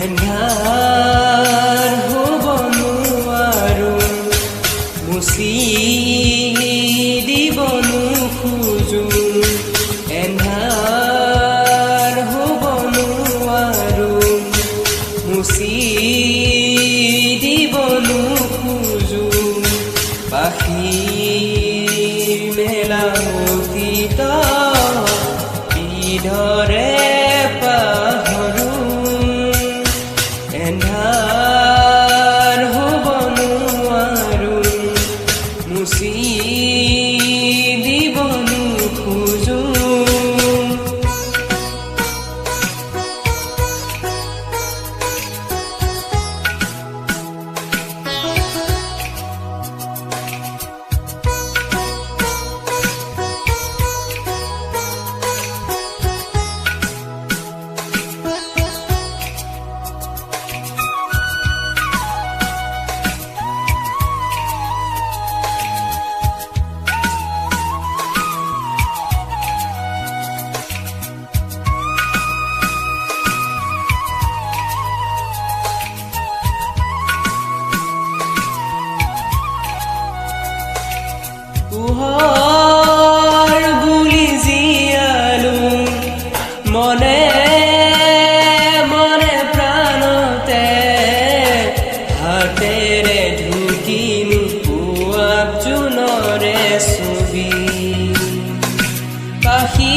এন্ধাৰ হ'ব নোৱাৰো মুচি দিব নোখোজো এন্ধাৰ হ'ব নোৱাৰো মুচি দিব নোখোজো পাখিৰ মেলামতিত কিধৰে পাহৰো এন্ধাৰ হ'ব নোৱাৰো মুচি দিব নোখোজো পোহৰ বুলি জীয়ালো মনে মনে প্ৰাণতে হাতেৰে ঢুকিনো পুৱা জোনৰে ছবি পাখি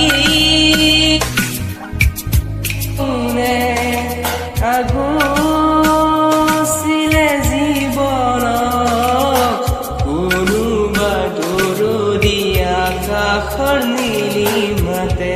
আগুচিলে জীৱনক কোনোবা দৌৰ দিয়া আকাশৰ নীলিমাতে